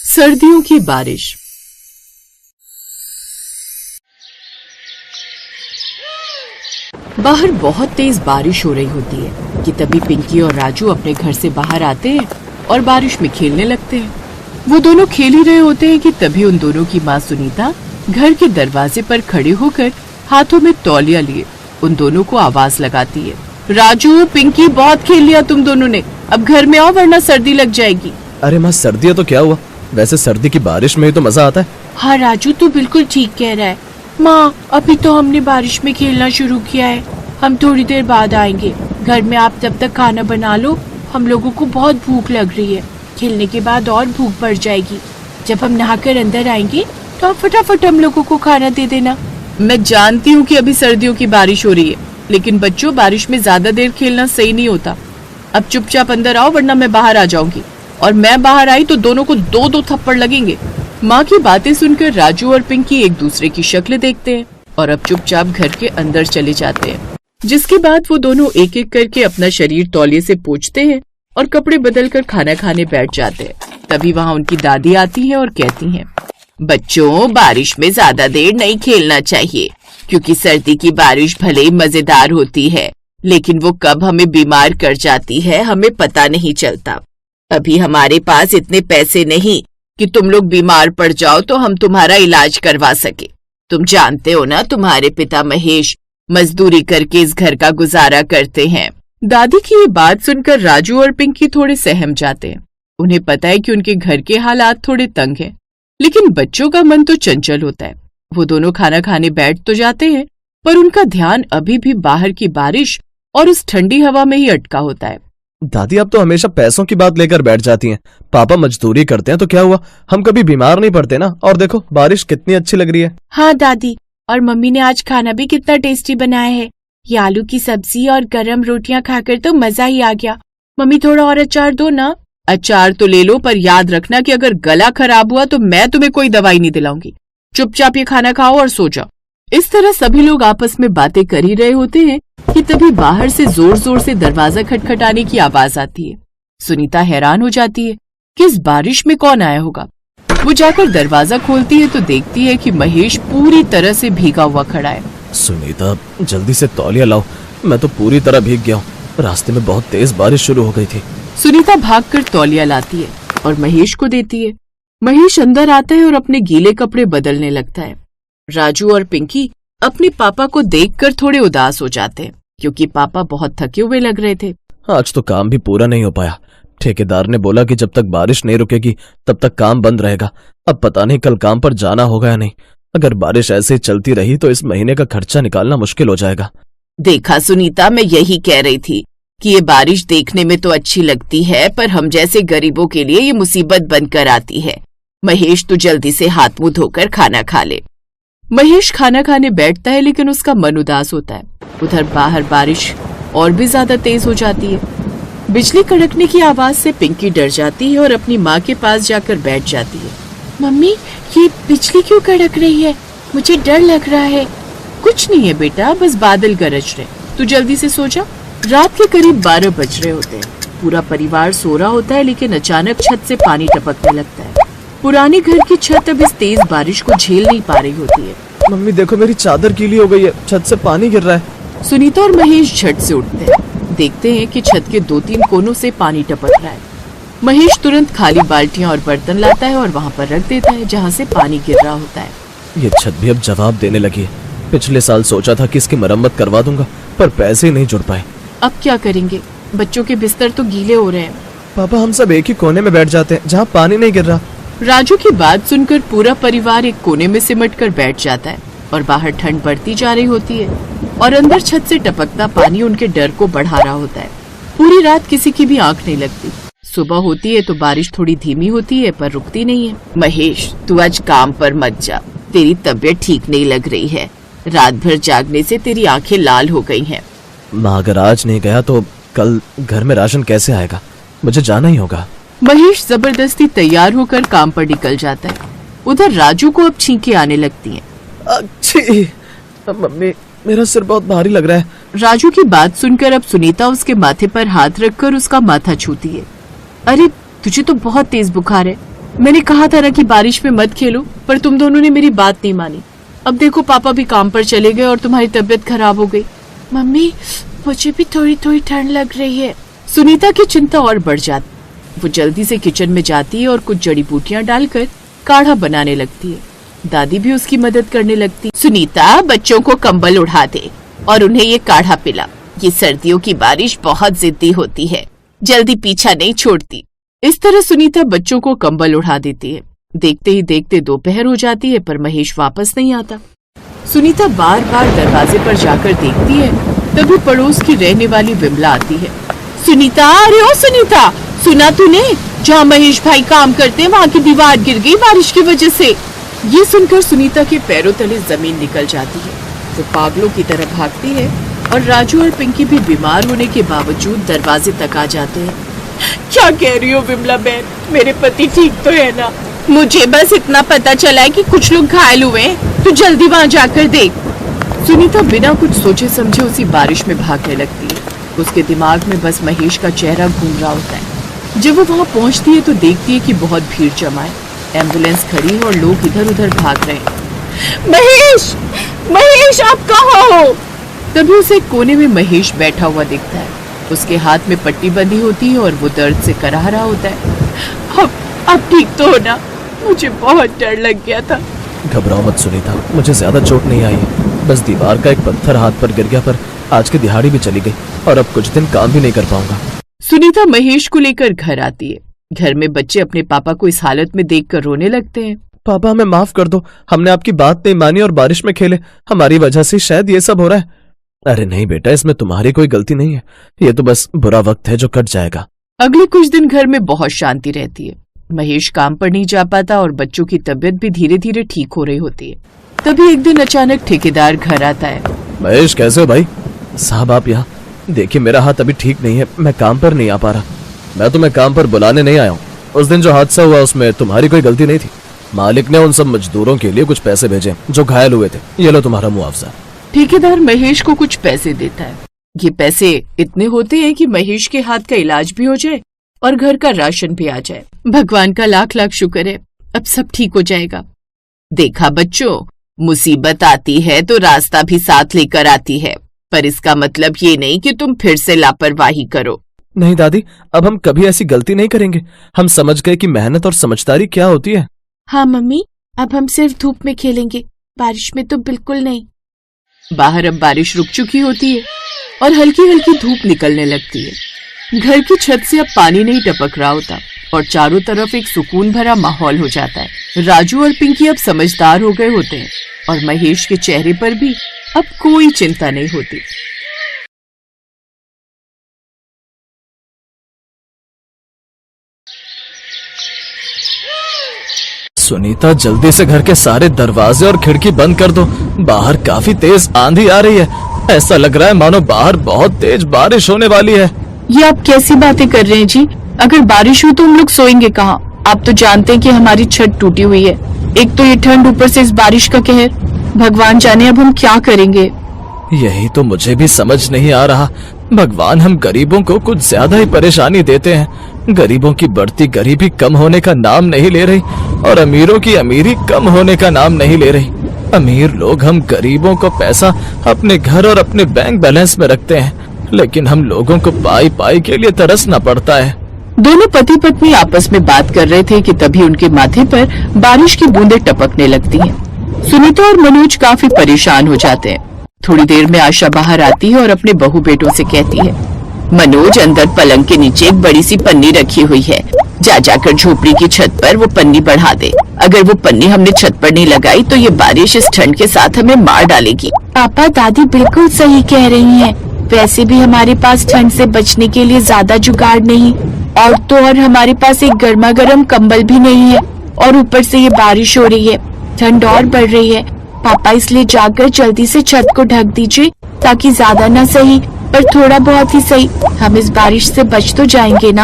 सर्दियों की बारिश। बाहर बहुत तेज बारिश हो रही होती है कि तभी पिंकी और राजू अपने घर से बाहर आते हैं और बारिश में खेलने लगते हैं। वो दोनों खेल ही रहे होते हैं कि तभी उन दोनों की माँ सुनीता घर के दरवाजे पर खड़े होकर हाथों में तौलिया लिए उन दोनों को आवाज लगाती है, राजू पिंकी बहुत खेल लिया तुम दोनों ने, अब घर में आओ वरना सर्दी लग जाएगी। अरे माँ सर्दी है तो क्या हुआ, वैसे सर्दी की बारिश में ही तो मजा आता है। हाँ राजू तू बिल्कुल ठीक कह रहा है। माँ अभी तो हमने बारिश में खेलना शुरू किया है, हम थोड़ी देर बाद आएंगे। घर में आप तब तक खाना बना लो, हम लोगों को बहुत भूख लग रही है। खेलने के बाद और भूख बढ़ जाएगी। जब हम नहाकर अंदर आएंगे तो आप फटाफट हम लोगों को खाना दे देना। मैं जानती हूँ कि अभी सर्दियों की बारिश हो रही है, लेकिन बच्चों बारिश में ज्यादा देर खेलना सही नहीं होता। अब चुपचाप अंदर आओ वरना मैं बाहर आ जाऊंगी, और मैं बाहर आई तो दोनों को दो दो थप्पड़ लगेंगे। माँ की बातें सुनकर राजू और पिंकी एक दूसरे की शक्ल देखते हैं और अब चुपचाप घर के अंदर चले जाते हैं। जिसके बाद वो दोनों एक एक करके अपना शरीर तौलिए से पोंछते हैं और कपड़े बदलकर खाना खाने बैठ जाते हैं। तभी वहाँ उनकी दादी आती है और कहती हैं, बच्चों बारिश में ज्यादा देर नहीं खेलना चाहिए, क्योंकि सर्दी की बारिश भले ही मजेदार होती है, लेकिन वो कब हमें बीमार कर जाती है हमें पता नहीं चलता। अभी हमारे पास इतने पैसे नहीं कि तुम लोग बीमार पड़ जाओ तो हम तुम्हारा इलाज करवा सके। तुम जानते हो ना तुम्हारे पिता महेश मजदूरी करके इस घर का गुजारा करते हैं। दादी की ये बात सुनकर राजू और पिंकी थोड़े सहम जाते हैं। उन्हें पता है कि उनके घर के हालात थोड़े तंग हैं, लेकिन बच्चों का मन तो चंचल होता है। वो दोनों खाना खाने बैठ तो जाते हैं, पर उनका ध्यान अभी भी बाहर की बारिश और उस ठंडी हवा में ही अटका होता है। दादी आप तो हमेशा पैसों की बात लेकर बैठ जाती हैं। पापा मजदूरी करते हैं तो क्या हुआ, हम कभी बीमार नहीं पड़ते ना। और देखो बारिश कितनी अच्छी लग रही है। हाँ दादी, और मम्मी ने आज खाना भी कितना टेस्टी बनाया है। ये आलू की सब्जी और गरम रोटियां खाकर तो मजा ही आ गया। मम्मी थोड़ा और अचार दो ना। अचार तो ले लो, पर याद रखना कि अगर गला खराब हुआ तो मैं तुम्हें कोई दवाई नहीं दिलाऊंगी। चुपचाप ये खाना खाओ और सो जाओ। इस तरह सभी लोग आपस में बातें कर ही रहे होते हैं कि तभी बाहर से जोर जोर से दरवाजा खटखटाने की आवाज आती है। सुनीता हैरान हो जाती है कि इस बारिश में कौन आया होगा। वो जाकर दरवाजा खोलती है तो देखती है कि महेश पूरी तरह से भीगा हुआ खड़ा है। सुनीता जल्दी से तौलिया लाओ, मैं तो पूरी तरह भीग गया हूँ। रास्ते में बहुत तेज बारिश शुरू हो गई थी। सुनीता भागकर तौलिया लाती है और महेश को देती है। महेश अंदर आता है और अपने गीले कपड़े बदलने लगता है। राजू और पिंकी अपने पापा को देखकर थोड़े उदास हो जाते हैं, क्योंकि पापा बहुत थके हुए लग रहे थे। आज तो काम भी पूरा नहीं हो पाया। ठेकेदार ने बोला कि जब तक बारिश नहीं रुकेगी तब तक काम बंद रहेगा। अब पता नहीं कल काम पर जाना होगा या नहीं। अगर बारिश ऐसे ही चलती रही तो इस महीने का खर्चा निकालना मुश्किल हो जाएगा। देखा सुनीता, मैं यही कह रही थी कि ये बारिश देखने में तो अच्छी लगती है, पर हम जैसे गरीबों के लिए ये मुसीबत बनकर आती है। महेश तू जल्दी से हाथ मुंह धोकर खाना खा ले। महेश खाना खाने बैठता है, लेकिन उसका मन उदास होता है। उधर बाहर बारिश और भी ज्यादा तेज हो जाती है। बिजली कड़कने की आवाज से पिंकी डर जाती है और अपनी माँ के पास जाकर बैठ जाती है। मम्मी ये बिजली क्यों कड़क रही है, मुझे डर लग रहा है। कुछ नहीं है बेटा, बस बादल गरज रहे, तू जल्दी से सो जा। रात के करीब 12 बज रहे होते हैं। पूरा परिवार सो रहा होता है, लेकिन अचानक छत से पानी टपकने लगता है। पुराने घर की छत अब इस तेज बारिश को झेल नहीं पा रही होती है। मम्मी देखो मेरी चादर गीली हो गई है, छत से पानी गिर रहा है। सुनीता और महेश झट से उठते हैं, देखते हैं कि छत के 2-3 कोनों से पानी टपक रहा है। महेश तुरंत खाली बाल्टियां और बर्तन लाता है और वहाँ पर रख देता है जहाँ से पानी गिर रहा होता है। ये छत भी अब जवाब देने लगी है। पिछले साल सोचा था कि इसकी मरम्मत करवा दूंगा, पर पैसे ही नहीं जुड़ पाए। अब क्या करेंगे, बच्चों के बिस्तर तो गीले हो रहे हैं। पापा हम सब एक ही कोने में बैठ जाते हैं जहाँ पानी नहीं गिर रहा। राजू की बात सुनकर पूरा परिवार एक कोने में सिमट कर बैठ जाता है और बाहर ठंड बढ़ती जा रही होती है और अंदर छत से टपकता पानी उनके डर को बढ़ा रहा होता है। पूरी रात किसी की भी आंख नहीं लगती। सुबह होती है तो बारिश थोड़ी धीमी होती है, पर रुकती नहीं है। महेश तू आज काम पर मत जा, तेरी तबीयत ठीक नहीं लग रही है। रात भर जागने से तेरी आंखें लाल हो गई हैं। माँ अगर आज नहीं गया तो कल घर में राशन कैसे आएगा, मुझे जाना ही होगा। महेश जबरदस्ती तैयार होकर काम पर निकल जाता है। उधर राजू को अब छींकें आने लगती हैं। अच्छी मम्मी मेरा सिर बहुत भारी लग रहा है। राजू की बात सुनकर अब सुनीता उसके माथे पर हाथ रखकर उसका माथा छूती है। अरे तुझे तो बहुत तेज बुखार है, मैंने कहा था ना कि बारिश में मत खेलो, पर तुम दोनों ने मेरी बात नहीं मानी। अब देखो पापा भी काम पर चले गए और तुम्हारी तबीयत खराब हो गई। मम्मी, मुझे भी थोड़ी थोड़ी ठंड लग रही है। सुनीता की चिंता और बढ़ जाती। वो जल्दी से किचन में जाती है और कुछ जड़ी बूटियां डालकर काढ़ा बनाने लगती है। दादी भी उसकी मदद करने लगती। सुनीता, बच्चों को कंबल उड़ा दे और उन्हें ये काढ़ा पिला। ये सर्दियों की बारिश बहुत जिद्दी होती है, जल्दी पीछा नहीं छोड़ती। इस तरह सुनीता बच्चों को कंबल उड़ा देती है। देखते ही देखते दोपहर हो जाती है, पर महेश वापस नहीं आता। सुनीता बार बार दरवाजे पर जाकर देखती है, तभी पड़ोस की रहने वाली विमला आती है। सुनीता, अरे ओ सुनीता, सुना तूने? जहाँ महेश भाई काम करते हैं वहाँ की दीवार गिर गई बारिश की वजह से। ये सुनकर सुनीता के पैरों तले जमीन निकल जाती है। वो पागलों की तरह भागती है और राजू और पिंकी भी बीमार होने के बावजूद दरवाजे तक आ जाते हैं। क्या कह रही हो विमला बहन, मेरे पति ठीक तो है ना? मुझे बस इतना पता चला है कि कुछ लोग घायल हुए हैं, तो जल्दी वहाँ जाकर देख। सुनीता बिना कुछ सोचे समझे उसी बारिश में भागने लगती है। उसके दिमाग में बस महेश का चेहरा घूम रहा होता है। जब वो वहाँ पहुँचती है तो देखती है कि बहुत भीड़ जमा है। एम्बुलेंस खड़ी है और लोग इधर उधर भाग रहे हैं। महेश, महेश, आप कहाँ हो? तभी उसे कोने में महेश बैठा हुआ दिखता है। उसके हाथ में पट्टी बंधी होती है और वो दर्द से कराह रहा होता है। अब ठीक तो हो ना? मुझे बहुत डर लग गया था। घबराओ मत सुनीता, मुझे ज्यादा चोट नहीं आई है। बस दीवार का एक पत्थर हाथ पर गिर गया, पर आज की दिहाड़ी भी चली गई और अब कुछ दिन काम भी नहीं कर पाऊंगा। सुनीता महेश को लेकर घर आती है। घर में बच्चे अपने पापा को इस हालत में देखकर रोने लगते हैं। पापा, हमें माफ कर दो, हमने आपकी बात नहीं मानी और बारिश में खेले। हमारी वजह से शायद ये सब हो रहा है। अरे नहीं बेटा, इसमें तुम्हारी कोई गलती नहीं है। ये तो बस बुरा वक्त है जो कट जाएगा। अगले कुछ दिन घर में बहुत शांति रहती है। महेश काम पर नहीं जा पाता और बच्चों की तबीयत भी धीरे धीरे ठीक हो रही होती है। तभी एक दिन अचानक ठेकेदार घर आता है। महेश, कैसे हो भाई? साहब आप यहाँ देखिए, मेरा हाथ अभी ठीक नहीं है, मैं काम पर नहीं आ पा रहा। मैं तुम्हें काम पर बुलाने नहीं आया हूँ। उस दिन जो हादसा हुआ उसमें तुम्हारी कोई गलती नहीं थी। मालिक ने उन सब मजदूरों के लिए कुछ पैसे भेजे जो घायल हुए थे। ये लो तुम्हारा मुआवजा। ठेकेदार महेश को कुछ पैसे देता है। ये पैसे इतने होते हैं कि महेश के हाथ का इलाज भी हो जाए और घर का राशन भी आ जाए। भगवान का लाख लाख शुक्र है, अब सब ठीक हो जाएगा। देखा बच्चों, मुसीबत आती है तो रास्ता भी साथ लेकर आती है, पर इसका मतलब ये नहीं कि तुम फिर से लापरवाही करो। नहीं दादी, अब हम कभी ऐसी गलती नहीं करेंगे। हम समझ गए कि मेहनत और समझदारी क्या होती है। हाँ मम्मी, अब हम सिर्फ धूप में खेलेंगे, बारिश में तो बिल्कुल नहीं। बाहर अब बारिश रुक चुकी होती है और हल्की हल्की धूप निकलने लगती है। घर की छत से अब पानी नहीं टपक रहा होता और चारों तरफ एक सुकून भरा माहौल हो जाता है। राजू और पिंकी अब समझदार हो गए होते हैं और महेश के चेहरे पर भी अब कोई चिंता नहीं होती। सुनीता, जल्दी से घर के सारे दरवाजे और खिड़की बंद कर दो। बाहर काफी तेज आंधी आ रही है। ऐसा लग रहा है मानो बाहर बहुत तेज बारिश होने वाली है। ये आप कैसी बातें कर रहे हैं जी? अगर बारिश हो तो हम लोग सोएंगे कहाँ? आप तो जानते हैं कि हमारी छत टूटी हुई है। एक तो ये ठंड, ऊपर से इस बारिश का कहर। भगवान जाने अब हम क्या करेंगे। यही तो मुझे भी समझ नहीं आ रहा। भगवान हम गरीबों को कुछ ज्यादा ही परेशानी देते हैं। गरीबों की बढ़ती गरीबी कम होने का नाम नहीं ले रही और अमीरों की अमीरी कम होने का नाम नहीं ले रही। अमीर लोग हम गरीबों को पैसा अपने घर और अपने बैंक बैलेंस में रखते हैं, लेकिन हम लोगों को पाई पाई के लिए तरसना पड़ता है। दोनों पति पत्नी आपस में बात कर रहे थे कि तभी उनके माथे पर बारिश की बूंदें टपकने लगती हैं। सुनीता और मनोज काफी परेशान हो जाते हैं। थोड़ी देर में आशा बाहर आती है और अपने बहू बेटों से कहती है, मनोज, अंदर पलंग के नीचे एक बड़ी सी पन्नी रखी हुई है, जा जाकर झोपड़ी की छत पर वो पन्नी बढ़ा दे। अगर वो पन्नी हमने छत पर नहीं लगाई तो ये बारिश इस ठंड के साथ हमें मार डालेगी। पापा दादी बिल्कुल सही कह रही हैं। वैसे भी हमारे पास ठंड से बचने के लिए ज्यादा जुगाड़ नहीं, और तो और हमारे पास एक गर्मा गर्म कंबल भी नहीं है, और ऊपर से ये बारिश हो रही है, ठंड और बढ़ रही है। पापा इसलिए जाकर जल्दी से छत को ढक दीजिए, ताकि ज्यादा ना सही पर थोड़ा बहुत ही सही हम इस बारिश से बच तो जाएंगे ना।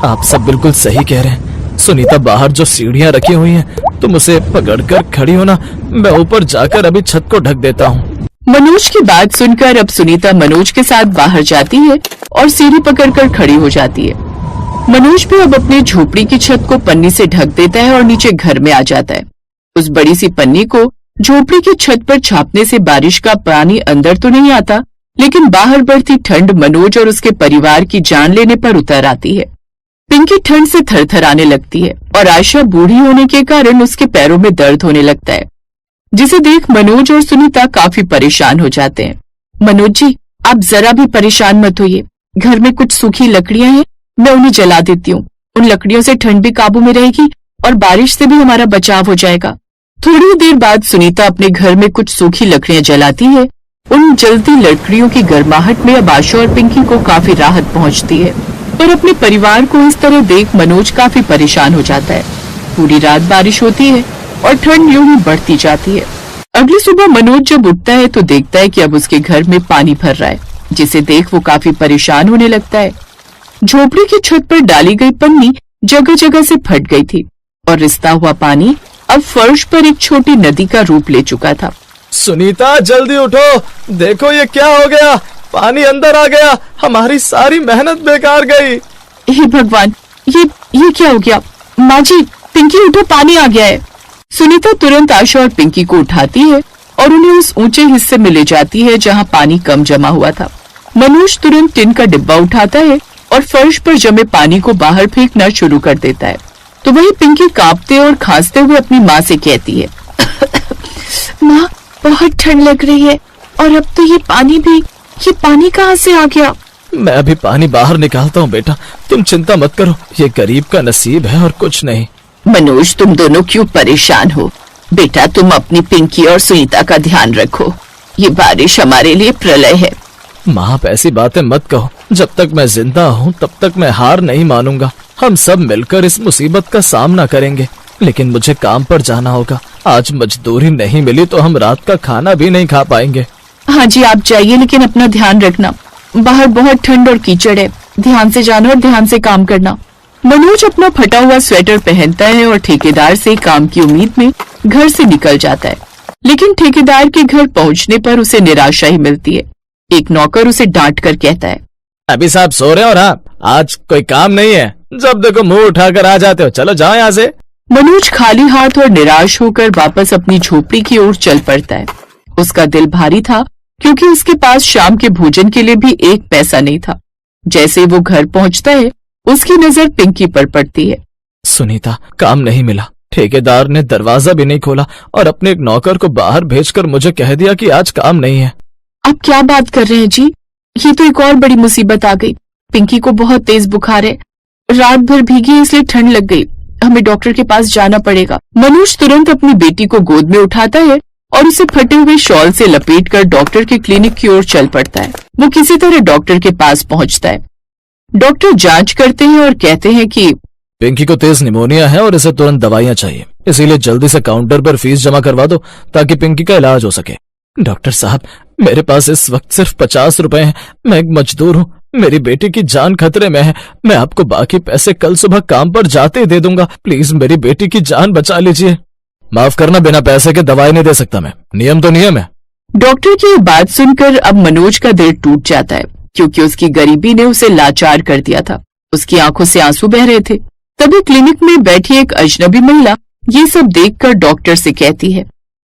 आप सब बिल्कुल सही कह रहे हैं। सुनीता, बाहर जो सीढ़ियाँ रखी हुई हैं, तुम उसे पकड़कर खड़ी होना, मैं ऊपर जाकर अभी छत को ढक देता हूँ। मनोज की बात सुनकर अब सुनीता मनोज के साथ बाहर जाती है और सीढ़ी पकड़कर खड़ी हो जाती है। मनोज भी अब अपनी झोपड़ी की छत को पन्नी से ढक देता है और नीचे घर में आ जाता है। उस बड़ी सी पन्नी को झोपड़ी की छत पर छापने से बारिश का पानी अंदर तो नहीं आता, लेकिन बाहर बढ़ती ठंड मनोज और उसके परिवार की जान लेने पर उतर आती है। पिंकी ठंड से थरथराने लगती है और आयशा बूढ़ी होने के कारण उसके पैरों में दर्द होने लगता है, जिसे देख मनोज और सुनीता काफी परेशान हो जाते हैं। मनोज जी, आप जरा भी परेशान मत होइए, घर में कुछ सूखी लकड़ियां हैं, मैं उन्हें जला देती हूँ। उन लकड़ियों से ठंड भी काबू में रहेगी और बारिश से भी हमारा बचाव हो जाएगा। थोड़ी देर बाद सुनीता अपने घर में कुछ सूखी लकड़ियां जलाती है। उन जलती लकड़ियों की गर्माहट में अब आशा और पिंकी को काफी राहत पहुंचती है, पर अपने परिवार को इस तरह देख मनोज काफी परेशान हो जाता है। पूरी रात बारिश होती है और ठंड यूं ही बढ़ती जाती है। अगली सुबह मनोज जब उठता है तो देखता है कि अब उसके घर में पानी भर रहा है, जिसे देख वो काफी परेशान होने लगता है। झोपड़ी की छत पर डाली गई पन्नी जगह जगह से फट गई थी और रिसता हुआ पानी अब फर्श पर एक छोटी नदी का रूप ले चुका था। सुनीता जल्दी उठो, देखो ये क्या हो गया, पानी अंदर आ गया, हमारी सारी मेहनत बेकार गई। हे भगवान, ये क्या हो गया? माँ जी, पिंकी उठो, पानी आ गया है। सुनीता तुरंत आशा और पिंकी को उठाती है और उन्हें उस ऊंचे हिस्से में ले जाती है जहाँ पानी कम जमा हुआ था। मनोज तुरंत टिन का डिब्बा उठाता है और फर्श पर जमे पानी को बाहर फेंकना शुरू कर देता है। तो वही पिंकी कांपते और खांसते हुए अपनी माँ से कहती है, माँ, बहुत ठंड लग रही है और अब तो ये पानी कहाँ से आ गया? मैं अभी पानी बाहर निकालता हूँ बेटा, तुम चिंता मत करो, ये गरीब का नसीब है और कुछ नहीं। मनोज, तुम दोनों क्यों परेशान हो? बेटा, तुम अपनी पिंकी और सुनीता का ध्यान रखो, ये बारिश हमारे लिए प्रलय है। माँ, आप ऐसी बातें मत कहो, जब तक मैं जिंदा हूँ तब तक मैं हार नहीं मानूंगा। हम सब मिलकर इस मुसीबत का सामना करेंगे, लेकिन मुझे काम पर जाना होगा। आज मजदूरी नहीं मिली तो हम रात का खाना भी नहीं खा पाएंगे। हाँ जी, आप जाइए, लेकिन अपना ध्यान रखना, बाहर बहुत ठंड और कीचड़ है। ध्यान से जाना और ध्यान से काम करना। मनोज अपना फटा हुआ स्वेटर पहनता है और ठेकेदार से काम की उम्मीद में घर से निकल जाता है, लेकिन ठेकेदार के घर पहुंचने पर उसे निराशा ही मिलती है। एक नौकर उसे डांट कर कहता है, अभी साहब सो रहे हो और आप आज कोई काम नहीं है, जब देखो मुंह उठाकर आ जाते हो, चलो जाओ यहाँ से। मनोज खाली हाथ और निराश होकर वापस अपनी झोपड़ी की ओर चल पड़ता है। उसका दिल भारी था क्योंकि उसके पास शाम के भोजन के लिए भी एक पैसा नहीं था। जैसे वो घर पहुंचता है उसकी नजर पिंकी पर पड़ती है। सुनीता, काम नहीं मिला, ठेकेदार ने दरवाजा भी नहीं खोला और अपने एक नौकर को बाहर भेजकर मुझे कह दिया कि आज काम नहीं है। आप क्या बात कर रहे हैं जी? ये तो एक और बड़ी मुसीबत आ गई। पिंकी को बहुत तेज बुखार है, रात भर भीगी इसलिए ठंड लग गई, हमें डॉक्टर के पास जाना पड़ेगा। मनोज तुरंत अपनी बेटी को गोद में उठाता है और उसे फटे हुए शॉल से लपेटकर डॉक्टर के क्लिनिक की ओर चल पड़ता है। वो किसी तरह डॉक्टर के पास पहुंचता है। डॉक्टर जांच करते हैं और कहते हैं कि पिंकी को तेज निमोनिया है और इसे तुरंत दवाइयां चाहिए, इसीलिए जल्दी से काउंटर पर फीस जमा करवा दो ताकि पिंकी का इलाज हो सके। डॉक्टर साहब, मेरे पास इस वक्त सिर्फ 50 रुपए हैं, मैं एक मजदूर हूँ, मेरी बेटी की जान खतरे में है, मैं आपको बाकी पैसे कल सुबह काम पर जाते ही दे दूंगा, प्लीज मेरी बेटी की जान बचा लीजिए। माफ करना, बिना पैसे के दवाई नहीं दे सकता मैं, नियम तो नियम है। डॉक्टर की बात सुनकर अब मनोज का दिल टूट जाता है, क्योंकि उसकी गरीबी ने उसे लाचार कर दिया था। उसकी आंखों से आंसू बह रहे थे। तभी क्लिनिक में बैठी एक अजनबी महिला ये सब देखकर डॉक्टर से कहती है,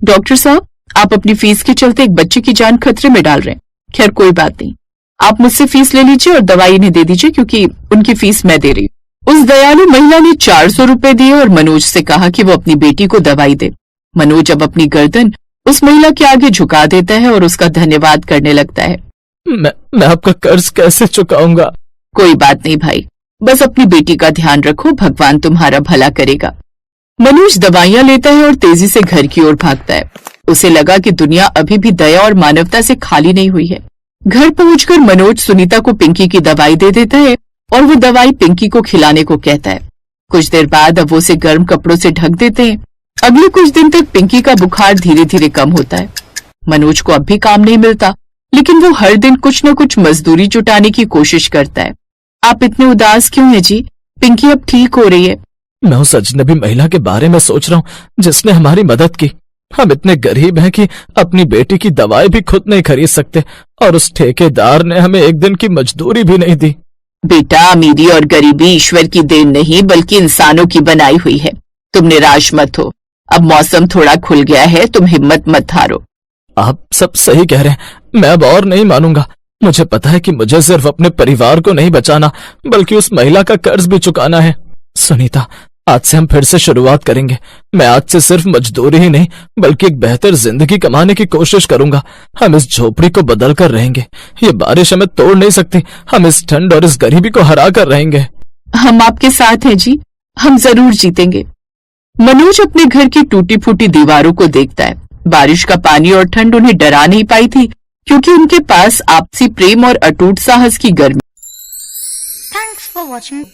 डॉक्टर साहब, आप अपनी फीस के चलते एक बच्चे की जान खतरे में डाल रहे हैं। खैर कोई बात नहीं, आप मुझसे फीस ले लीजिए और दवाई इन्हें दे दीजिए, क्योंकि उनकी फीस मैं दे रही हूँ। उस दयालु महिला ने 400 रुपए दिए और मनोज से कहा कि वो अपनी बेटी को दवाई दे। मनोज अब अपनी गर्दन उस महिला के आगे झुका देता है और उसका धन्यवाद करने लगता है। मैं आपका कर्ज कैसे चुकाऊंगा? कोई बात नहीं भाई, बस अपनी बेटी का ध्यान रखो, भगवान तुम्हारा भला करेगा। मनोज दवाइयां लेता है और तेजी से घर की ओर भागता है। उसे लगा कि दुनिया अभी भी दया और मानवता से खाली नहीं हुई है। घर पहुंचकर मनोज सुनीता को पिंकी की दवाई दे देता है और वो दवाई पिंकी को खिलाने को कहता है। कुछ देर बाद अब वो उसे गर्म कपड़ों से ढक देते हैं। अगले कुछ दिन तक पिंकी का बुखार धीरे धीरे कम होता है। मनोज को अब भी काम नहीं मिलता, लेकिन वो हर दिन कुछ न कुछ मजदूरी जुटाने की कोशिश करता है। आप इतने उदास क्यों हैं जी? पिंकी अब ठीक हो रही है। मैं उस अजनबी महिला के बारे में सोच रहा हूँ जिसने हमारी मदद की। हम इतने गरीब हैं कि अपनी बेटी की दवाई भी खुद नहीं खरीद सकते और उस ठेकेदार ने हमें एक दिन की मजदूरी भी नहीं दी। बेटा, अमीरी और गरीबी ईश्वर की देन नहीं बल्कि इंसानों की बनाई हुई है। तुम निराश मत हो। अब मौसम थोड़ा खुल गया है, तुम हिम्मत मत हारो। आप सब सही कह रहे हैं, मैं अब और नहीं मानूंगा। मुझे पता है कि मुझे सिर्फ अपने परिवार को नहीं बचाना बल्कि उस महिला का कर्ज भी चुकाना है। सुनीता, आज से हम फिर से शुरुआत करेंगे। मैं आज से सिर्फ मजदूरी ही नहीं बल्कि एक बेहतर जिंदगी कमाने की कोशिश करूंगा। हम इस झोपड़ी को बदल कर रहेंगे। ये बारिश हमें तोड़ नहीं सकती। हम इस ठंड और इस गरीबी को हरा कर रहेंगे। हम आपके साथ हैं जी, हम जरूर जीतेंगे। मनोज अपने घर की टूटी फूटी दीवारों को देखता है। बारिश का पानी और ठंड उन्हें डरा नहीं पाई थी, क्योंकि उनके पास आपसी प्रेम और अटूट साहस की गर्मी। Thanks for watching.